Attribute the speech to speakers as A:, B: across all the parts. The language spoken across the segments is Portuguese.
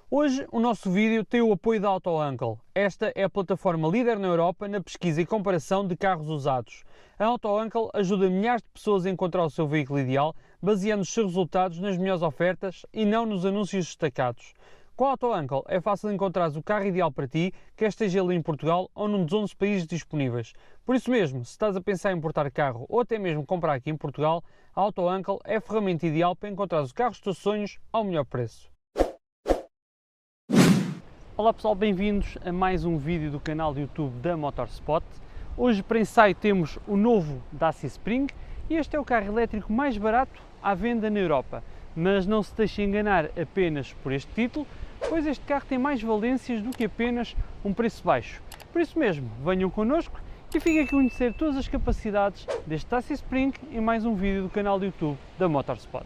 A: Hoje o nosso vídeo tem o apoio da AutoUncle. Esta é a plataforma líder na Europa na pesquisa e comparação de carros usados. A AutoUncle ajuda milhares de pessoas a encontrar o seu veículo ideal, baseando os seus resultados nas melhores ofertas e não nos anúncios destacados. Com a AutoUncle é fácil encontrar o carro ideal para ti, quer esteja ele em Portugal ou num dos 11 países disponíveis. Por isso mesmo, se estás a pensar em importar carro ou até mesmo comprar aqui em Portugal, a AutoUncle é a ferramenta ideal para encontrar os carros dos teus sonhos ao melhor preço. Olá pessoal, bem-vindos a mais um vídeo do canal do YouTube da Motorspot. Hoje para ensaio temos o novo Dacia Spring e este é o carro elétrico mais barato à venda na Europa. Mas não se deixe enganar apenas por este título, pois este carro tem mais valências do que apenas um preço baixo. Por isso mesmo, venham connosco e fiquem a conhecer todas as capacidades deste Dacia Spring em mais um vídeo do canal do YouTube da Motorspot.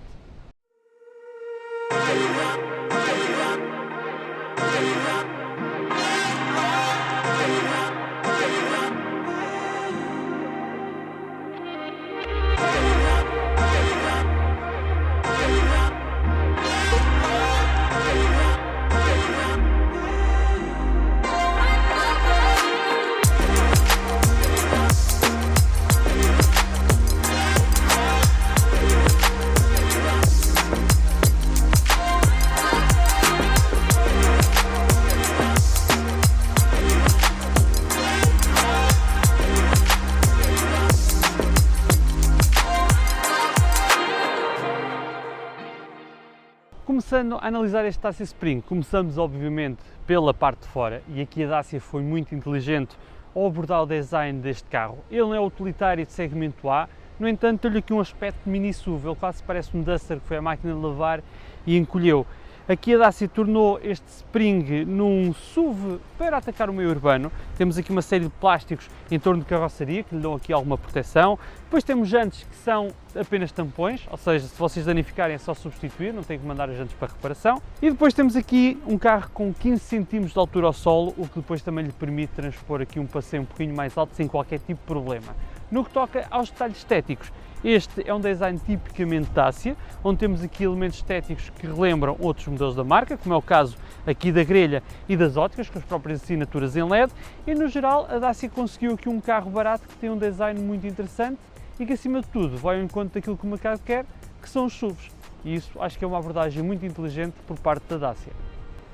A: Começando a analisar este Dacia Spring, começamos obviamente pela parte de fora e aqui a Dacia foi muito inteligente ao abordar o design deste carro. Ele não é utilitário de segmento A, no entanto tem-lhe aqui um aspecto mini SUV, ele quase parece um Duster que foi a máquina de lavar e encolheu. Aqui a Dacia tornou este Spring num SUV para atacar o meio urbano. Temos aqui uma série de plásticos em torno de carroceria que lhe dão aqui alguma proteção. Depois temos jantes que são apenas tampões, ou seja, se vocês danificarem é só substituir, não tem que mandar as jantes para reparação. E depois temos aqui um carro com 15 cm de altura ao solo, o que depois também lhe permite transpor aqui um passeio um pouquinho mais alto sem qualquer tipo de problema. No que toca aos detalhes estéticos, este é um design tipicamente Dacia, onde temos aqui elementos estéticos que relembram outros modelos da marca, como é o caso aqui da grelha e das óticas, com as próprias assinaturas em LED, e no geral a Dacia conseguiu aqui um carro barato que tem um design muito interessante e que acima de tudo vai ao encontro daquilo que o mercado quer, que são os SUVs, e isso acho que é uma abordagem muito inteligente por parte da Dacia.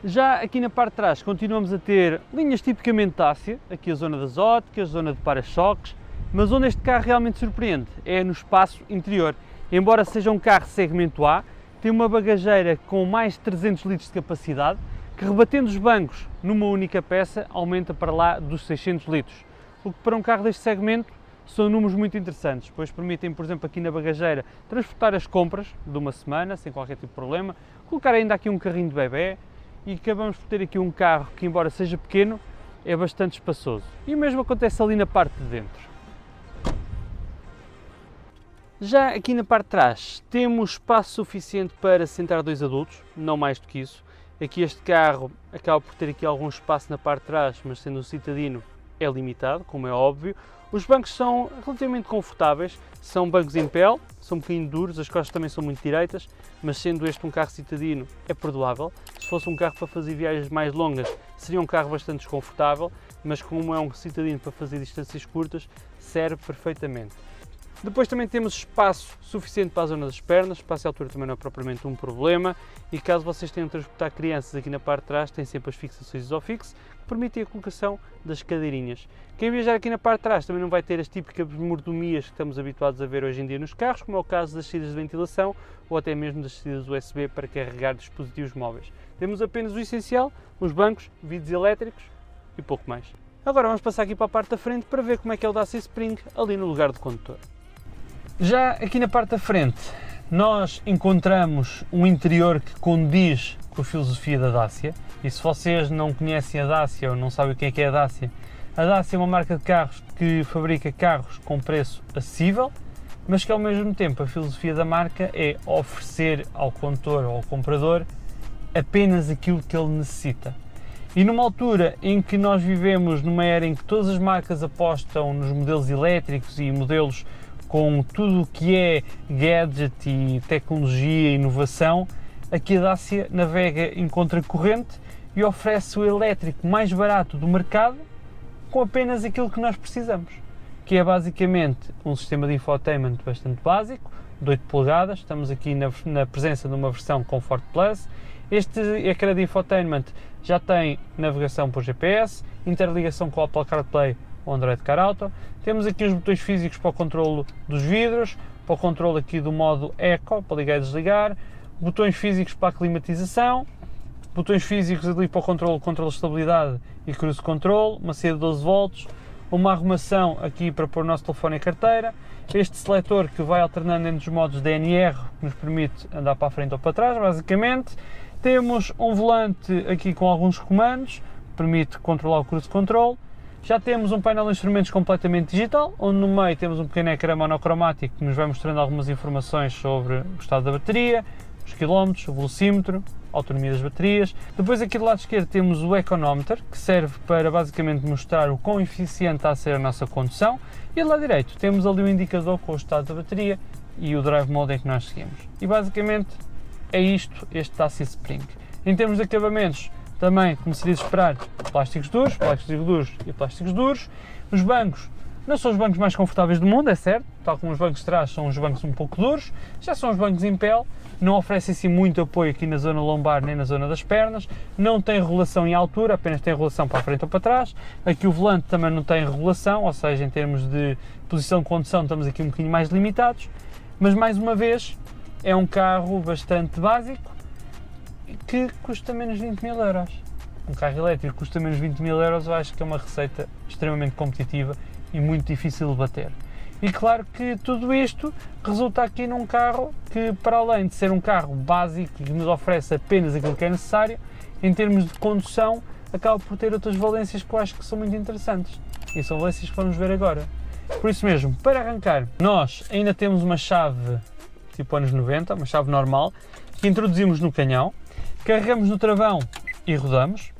A: Já aqui na parte de trás continuamos a ter linhas tipicamente Dacia, aqui a zona das óticas, a zona de para-choques, mas onde este carro realmente surpreende é no espaço interior. Embora seja um carro segmento A, tem uma bagageira com mais de 300 litros de capacidade, que rebatendo os bancos numa única peça aumenta para lá dos 600 litros, o que para um carro deste segmento são números muito interessantes, pois permitem, por exemplo, aqui na bagageira transportar as compras de uma semana sem qualquer tipo de problema, colocar ainda aqui um carrinho de bebê e acabamos por ter aqui um carro que, embora seja pequeno, é bastante espaçoso. E o mesmo acontece ali na parte de dentro. Já aqui na parte de trás temos espaço suficiente para sentar dois adultos, não mais do que isso. Aqui este carro acaba por ter aqui algum espaço na parte de trás, mas sendo um citadino é limitado, como é óbvio. Os bancos são relativamente confortáveis, são bancos em pele, são um bocadinho duros, as costas também são muito direitas, mas sendo este um carro citadino é perdoável. Se fosse um carro para fazer viagens mais longas seria um carro bastante desconfortável, mas como é um citadino para fazer distâncias curtas, serve perfeitamente. Depois também temos espaço suficiente para a zona das pernas, espaço e altura também não é propriamente um problema, e caso vocês tenham de transportar crianças aqui na parte de trás, tem sempre as fixações Isofix, que permitem a colocação das cadeirinhas. Quem viajar aqui na parte de trás também não vai ter as típicas mordomias que estamos habituados a ver hoje em dia nos carros, como é o caso das saídas de ventilação ou até mesmo das saídas USB para carregar dispositivos móveis. Temos apenas o essencial, os bancos, vidros elétricos e pouco mais. Agora vamos passar aqui para a parte da frente para ver como é que é o Dacia Spring ali no lugar do condutor. Já aqui na parte da frente nós encontramos um interior que condiz com a filosofia da Dacia, e se vocês não conhecem a Dacia ou não sabem o que é a Dacia é uma marca de carros que fabrica carros com preço acessível, mas que ao mesmo tempo a filosofia da marca é oferecer ao condutor ou ao comprador apenas aquilo que ele necessita. E numa altura em que nós vivemos numa era em que todas as marcas apostam nos modelos elétricos e modelos com tudo o que é gadget e tecnologia e inovação, aqui a Dacia navega em contracorrente e oferece o elétrico mais barato do mercado com apenas aquilo que nós precisamos, que é basicamente um sistema de infotainment bastante básico, de 8 polegadas, estamos aqui na presença de uma versão Comfort Plus. Este ecrã de infotainment já tem navegação por GPS, interligação com o Apple CarPlay ou Android Car Auto, temos aqui os botões físicos para o controlo dos vidros, para o controle aqui do modo Eco, para ligar e desligar, botões físicos para a climatização, botões físicos ali para o controle de estabilidade e cruise control, uma saída de 12 volts, uma arrumação aqui para pôr o nosso telefone e carteira, este seletor que vai alternando entre os modos DNR, que nos permite andar para a frente ou para trás, basicamente. Temos um volante aqui com alguns comandos, permite controlar o cruise control. Já temos um painel de instrumentos completamente digital, onde no meio temos um pequeno ecrã monocromático que nos vai mostrando algumas informações sobre o estado da bateria, os quilómetros, o velocímetro, a autonomia das baterias. Depois aqui do lado esquerdo temos o Econometer, que serve para basicamente mostrar o quão eficiente está a ser a nossa condução. E do lado direito temos ali o indicador com o estado da bateria e o Drive Mode em que nós seguimos. E basicamente é isto, este Dacia Spring. Em termos de acabamentos, também, como seria de esperar, plásticos duros e plásticos duros. Os bancos não são os bancos mais confortáveis do mundo, é certo, tal como os bancos de trás são os bancos um pouco duros, já são os bancos em pele, não oferecem assim muito apoio aqui na zona lombar nem na zona das pernas, não tem regulação em altura, apenas tem regulação para a frente ou para trás. Aqui o volante também não tem regulação, ou seja, em termos de posição de condução estamos aqui um bocadinho mais limitados, mas mais uma vez é um carro bastante básico que custa menos 20 mil euros. Um carro elétrico custa menos 20 mil euros, eu acho que é uma receita extremamente competitiva e muito difícil de bater. E claro que tudo isto resulta aqui num carro que, para além de ser um carro básico que nos oferece apenas aquilo que é necessário, em termos de condução, acaba por ter outras valências que eu acho que são muito interessantes. E são valências que vamos ver agora. Por isso mesmo, para arrancar, nós ainda temos uma chave tipo anos 90, uma chave normal, que introduzimos no canhão, carregamos no travão e rodamos,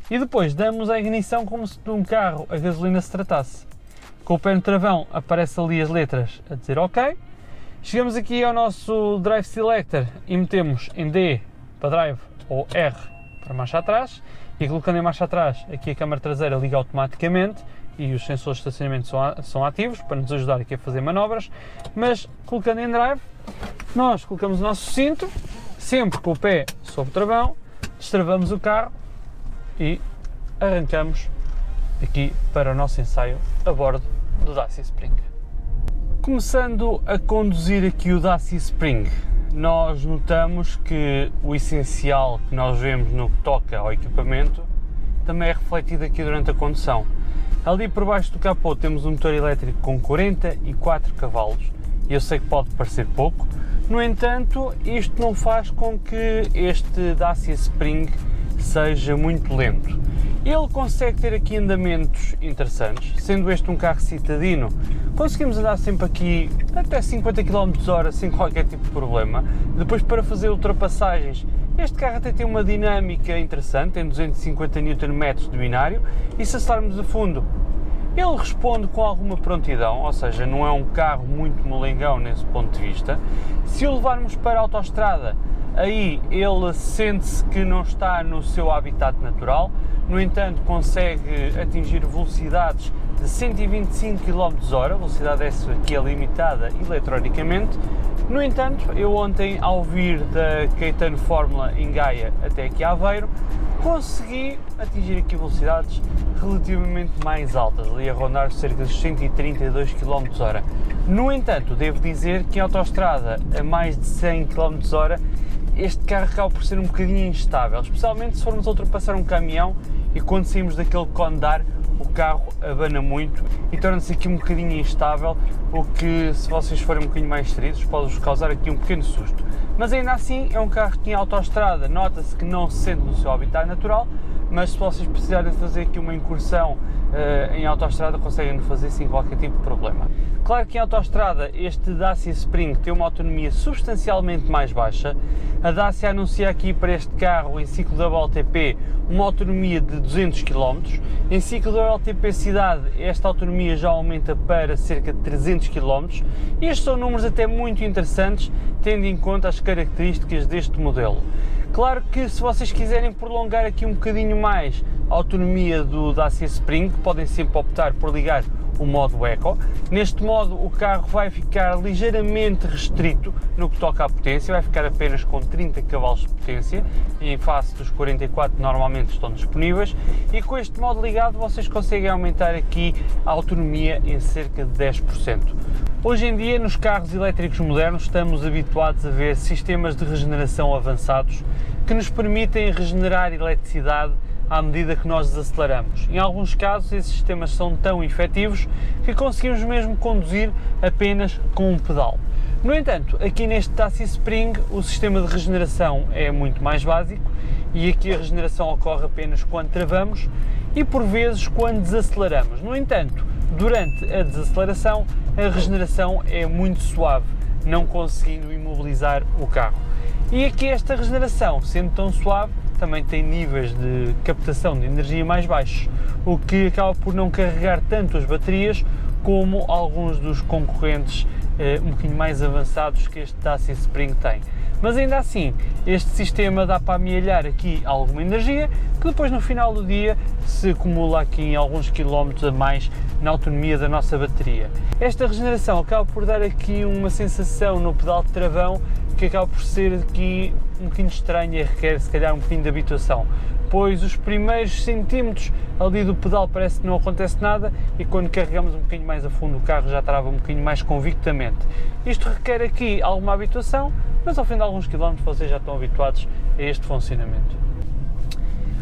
A: e depois damos a ignição como se de um carro a gasolina se tratasse. Com o pé no travão aparece ali as letras a dizer OK. Chegamos aqui ao nosso Drive Selector e metemos em D para Drive ou R para marcha atrás, e colocando em marcha atrás, aqui a câmara traseira liga automaticamente e os sensores de estacionamento são ativos para nos ajudar aqui a fazer manobras, mas colocando em Drive, nós colocamos o nosso cinto, sempre com o pé sobre o travão, destravamos o carro e arrancamos aqui para o nosso ensaio a bordo do Dacia Spring. Começando a conduzir aqui o Dacia Spring, nós notamos que o essencial que nós vemos no que toca ao equipamento também é refletido aqui durante a condução. Ali por baixo do capô temos um motor elétrico com 44 cavalos, e eu sei que pode parecer pouco, no entanto isto não faz com que este Dacia Spring seja muito lento. Ele consegue ter aqui andamentos interessantes, sendo este um carro citadino, conseguimos andar sempre aqui até 50 km/h sem qualquer tipo de problema. Depois, para fazer ultrapassagens, este carro até tem uma dinâmica interessante, tem 250 Nm de binário, e se acelerarmos a fundo, ele responde com alguma prontidão, ou seja, não é um carro muito molengão nesse ponto de vista. Se o levarmos para a autoestrada, aí ele sente-se que não está no seu habitat natural, no entanto consegue atingir velocidades de 125 km/h, velocidade essa que é limitada eletronicamente. No entanto, eu ontem, ao vir da Caetano Fórmula em Gaia até aqui a Aveiro, consegui atingir aqui velocidades relativamente mais altas, ali a rondar cerca de 132 km/h. No entanto, devo dizer que em autoestrada a mais de 100 km/h este carro acaba por ser um bocadinho instável, especialmente se formos a ultrapassar um caminhão e quando saímos daquele condar o carro abana muito e torna-se aqui um bocadinho instável, o que, se vocês forem um bocadinho mais distraídos, pode-vos causar aqui um pequeno susto. Mas ainda assim é um carro que em autoestrada nota-se que não se sente no seu habitat natural, mas se vocês precisarem fazer aqui uma incursão em autoestrada, conseguem fazer sem qualquer tipo de problema. Claro que em autoestrada este Dacia Spring tem uma autonomia substancialmente mais baixa. A Dacia anuncia aqui para este carro em ciclo WLTP uma autonomia de 200 km. Em ciclo WLTP cidade esta autonomia já aumenta para cerca de 300 km. Estes são números até muito interessantes, tendo em conta as características deste modelo. Claro que se vocês quiserem prolongar aqui um bocadinho mais a autonomia do Dacia Spring, podem sempre optar por ligar o modo Eco. Neste modo o carro vai ficar ligeiramente restrito no que toca à potência, vai ficar apenas com 30 cavalos de potência, em face dos 44 que normalmente estão disponíveis, e com este modo ligado vocês conseguem aumentar aqui a autonomia em cerca de 10%. Hoje em dia nos carros elétricos modernos estamos habituados a ver sistemas de regeneração avançados que nos permitem regenerar eletricidade à medida que nós desaceleramos. Em alguns casos esses sistemas são tão efetivos que conseguimos mesmo conduzir apenas com um pedal. No entanto, aqui neste Dacia Spring o sistema de regeneração é muito mais básico e aqui a regeneração ocorre apenas quando travamos e por vezes quando desaceleramos. No entanto, durante a desaceleração a regeneração é muito suave, não conseguindo imobilizar o carro. E aqui esta regeneração, sendo tão suave, também tem níveis de captação de energia mais baixos, o que acaba por não carregar tanto as baterias como alguns dos concorrentes um bocadinho mais avançados que este Dacia Spring tem. Mas ainda assim, este sistema dá para amealhar aqui alguma energia, que depois no final do dia se acumula aqui em alguns quilómetros a mais na autonomia da nossa bateria. Esta regeneração acaba por dar aqui uma sensação no pedal de travão que acaba por ser aqui um bocadinho estranha e requer se calhar um bocadinho de habituação, pois os primeiros centímetros ali do pedal parece que não acontece nada e quando carregamos um bocadinho mais a fundo o carro já trava um bocadinho mais convictamente. Isto requer aqui alguma habituação, mas ao fim de alguns quilómetros vocês já estão habituados a este funcionamento.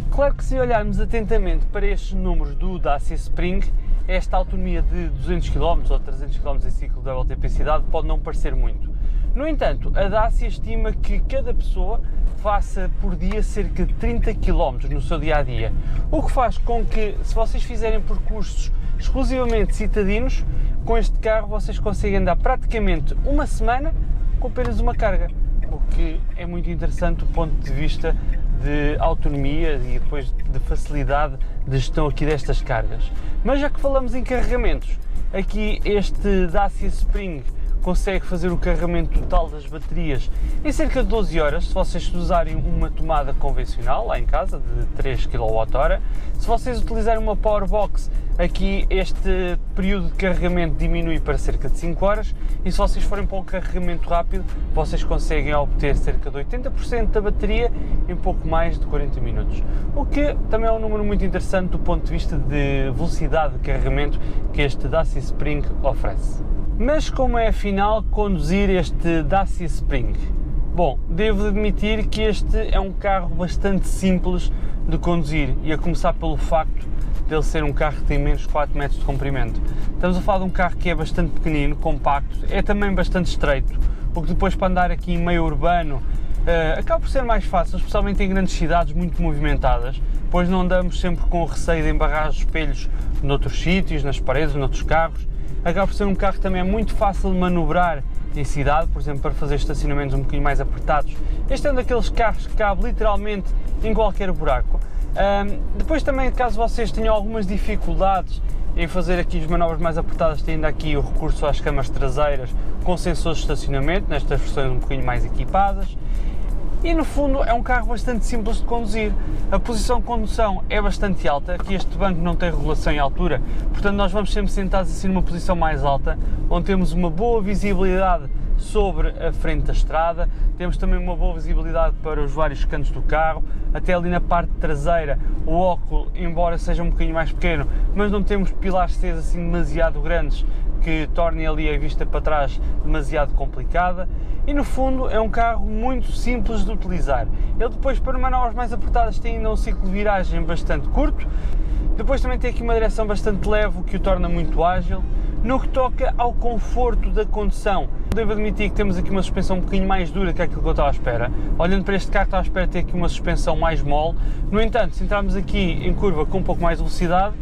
A: Claro que se olharmos atentamente para estes números do Dacia Spring, esta autonomia de 200 km ou 300 km em ciclo da WLTP cidade pode não parecer muito. No entanto, a Dacia estima que cada pessoa faça por dia cerca de 30 km no seu dia-a-dia, o que faz com que, se vocês fizerem percursos exclusivamente citadinos, com este carro vocês conseguem andar praticamente uma semana com apenas uma carga, o que é muito interessante do ponto de vista de autonomia e depois de facilidade de gestão aqui destas cargas. Mas já que falamos em carregamentos, aqui este Dacia Spring consegue fazer o carregamento total das baterias em cerca de 12 horas, se vocês usarem uma tomada convencional lá em casa de 3 kWh. Se vocês utilizarem uma Powerbox, aqui este período de carregamento diminui para cerca de 5 horas e se vocês forem para um carregamento rápido, vocês conseguem obter cerca de 80% da bateria em pouco mais de 40 minutos, o que também é um número muito interessante do ponto de vista de velocidade de carregamento que este Dacia Spring oferece. Mas como é afinal conduzir este Dacia Spring? Bom, devo admitir que este é um carro bastante simples de conduzir e a começar pelo facto de ele ser um carro que tem menos de 4 metros de comprimento. Estamos a falar de um carro que é bastante pequenino, compacto, é também bastante estreito, o que depois para andar aqui em meio urbano acaba por ser mais fácil, especialmente em grandes cidades muito movimentadas, pois não andamos sempre com o receio de embarrar os espelhos noutros sítios, nas paredes, noutros carros. Acaba por ser um carro que também é muito fácil de manobrar em cidade, por exemplo, para fazer estacionamentos um bocadinho mais apertados. Este é um daqueles carros que cabe literalmente em qualquer buraco. Depois também, caso vocês tenham algumas dificuldades em fazer aqui as manobras mais apertadas, tem ainda aqui o recurso às câmaras traseiras com sensores de estacionamento, nestas versões um bocadinho mais equipadas. E no fundo é um carro bastante simples de conduzir. A posição de condução é bastante alta, aqui este banco não tem regulação em altura, portanto nós vamos sempre sentados assim numa posição mais alta, onde temos uma boa visibilidade sobre a frente da estrada, temos também uma boa visibilidade para os vários cantos do carro, até ali na parte traseira o óculo, embora seja um bocadinho mais pequeno, mas não temos pilares Cs assim demasiado grandes que tornem ali a vista para trás demasiado complicada. E no fundo é um carro muito simples de utilizar. Ele depois para manobras mais apertadas tem ainda um ciclo de viragem bastante curto, depois também tem aqui uma direção bastante leve, o que o torna muito ágil. No que toca ao conforto da condução, Devo admitir que temos aqui uma suspensão um bocadinho mais dura que aquilo que eu estava à espera. Olhando para este carro, estava à espera de ter aqui uma suspensão mais mole. No entanto, se entrarmos aqui em curva com um pouco mais de velocidade,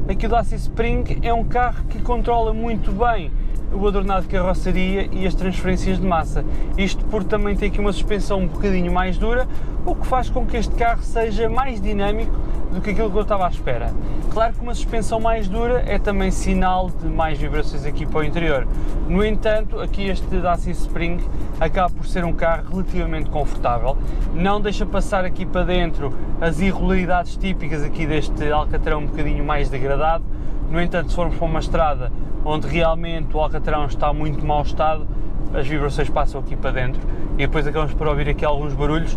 A: aqui o Dacia Spring é um carro que controla muito bem o adornado de carroceria e as transferências de massa. Isto porque também tem aqui uma suspensão um bocadinho mais dura, o que faz com que este carro seja mais dinâmico do que aquilo que eu estava à espera. Claro que uma suspensão mais dura é também sinal de mais vibrações aqui para o interior. No entanto, aqui este Dacia Spring acaba por ser um carro relativamente confortável, não deixa passar aqui para dentro as irregularidades típicas aqui deste alcatrão um bocadinho mais degradado. No entanto, se formos para uma estrada onde realmente o alcatrão está muito mau estado, as vibrações passam aqui para dentro e depois acabamos por ouvir aqui alguns barulhos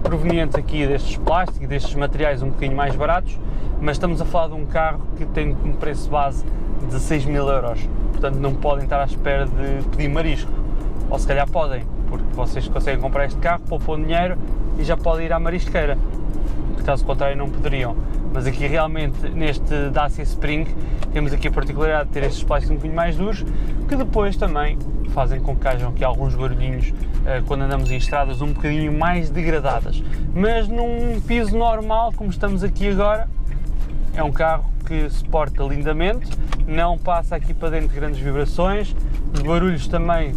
A: provenientes aqui destes plásticos, destes materiais um bocadinho mais baratos, mas estamos a falar de um carro que tem um preço base de 16 mil euros, portanto não podem estar à espera de pedir marisco, ou se calhar podem, porque vocês conseguem comprar este carro, poupam dinheiro e já podem ir à marisqueira, caso contrário não poderiam. Mas aqui realmente neste Dacia Spring temos aqui a particularidade de ter estes plásticos um bocadinho mais duros, que depois também fazem com que hajam aqui alguns barulhinhos quando andamos em estradas um bocadinho mais degradadas. Mas num piso normal, como estamos aqui agora, é um carro que se porta lindamente, não passa aqui para dentro grandes vibrações, os barulhos também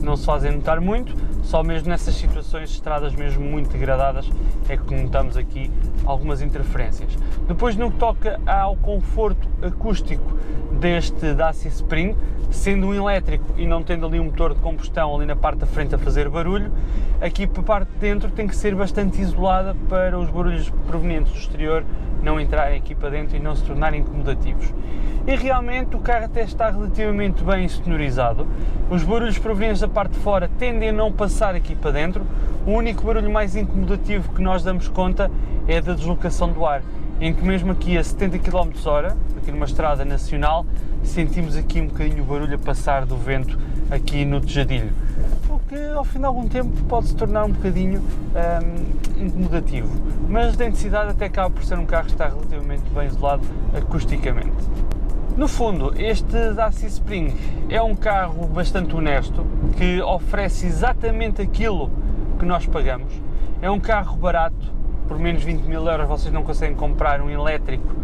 A: não se fazem notar muito, só mesmo nessas situações de estradas mesmo muito degradadas é que notamos aqui algumas interferências. Depois, no que toca ao conforto acústico deste Dacia Spring, sendo um elétrico e não tendo ali um motor de combustão ali na parte da frente a fazer barulho, aqui para a parte de dentro tem que ser bastante isolada para os barulhos provenientes do exterior não entrarem aqui para dentro e não se tornarem incomodativos. E realmente o carro até está relativamente bem sonorizado, os barulhos provenientes da parte de fora tendem a não passar aqui para dentro, o único barulho mais incomodativo que nós damos conta é da deslocação do ar, em que mesmo aqui a 70 km/h, aqui numa estrada nacional, sentimos aqui um bocadinho o barulho a passar do vento aqui no tejadilho, o que ao fim de algum tempo pode se tornar um bocadinho incomodativo, mas de densidade até acaba por ser um carro que está relativamente bem isolado acusticamente. No fundo, este Dacia Spring é um carro bastante honesto, que oferece exatamente aquilo que nós pagamos, é um carro barato, por menos 20 mil euros vocês não conseguem comprar um elétrico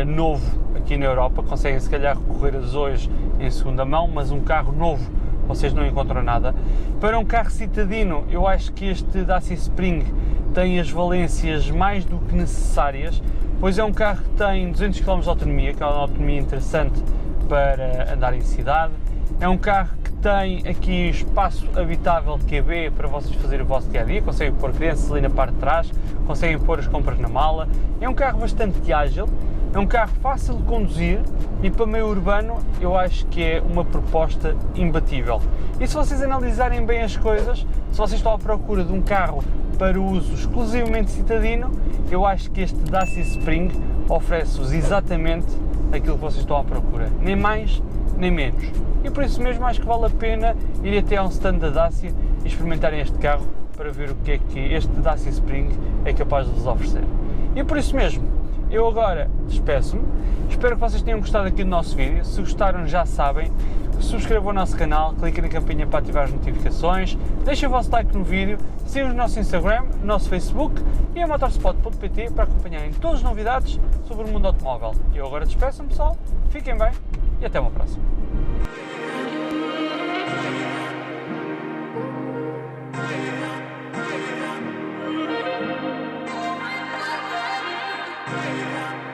A: novo aqui na Europa, conseguem se calhar recorrer a hoje em segunda mão, mas um carro novo vocês não encontram nada. Para um carro citadino, eu acho que este Dacia Spring tem as valências mais do que necessárias, pois é um carro que tem 200 km de autonomia, que é uma autonomia interessante para andar em cidade, é um carro que tem aqui espaço habitável QB para vocês fazerem o vosso dia-a-dia, conseguem pôr crianças ali na parte de trás, conseguem pôr as compras na mala, é um carro bastante ágil, é um carro fácil de conduzir e para meio urbano eu acho que é uma proposta imbatível. E se vocês analisarem bem as coisas, se vocês estão à procura de um carro para uso exclusivamente citadino, eu acho que este Dacia Spring oferece-vos exatamente aquilo que vocês estão à procura, nem mais nem menos. E por isso mesmo acho que vale a pena ir até a um stand da Dacia e experimentarem este carro para ver o que é que este Dacia Spring é capaz de vos oferecer. E por isso mesmo, eu agora despeço-me, espero que vocês tenham gostado aqui do nosso vídeo, se gostaram já sabem, subscrevam o nosso canal, cliquem na campainha para ativar as notificações, deixem o vosso like no vídeo, sigam o nosso Instagram, o nosso Facebook e a motorspot.pt para acompanharem todas as novidades sobre o mundo automóvel. Eu agora despeço-me pessoal, fiquem bem e até uma próxima.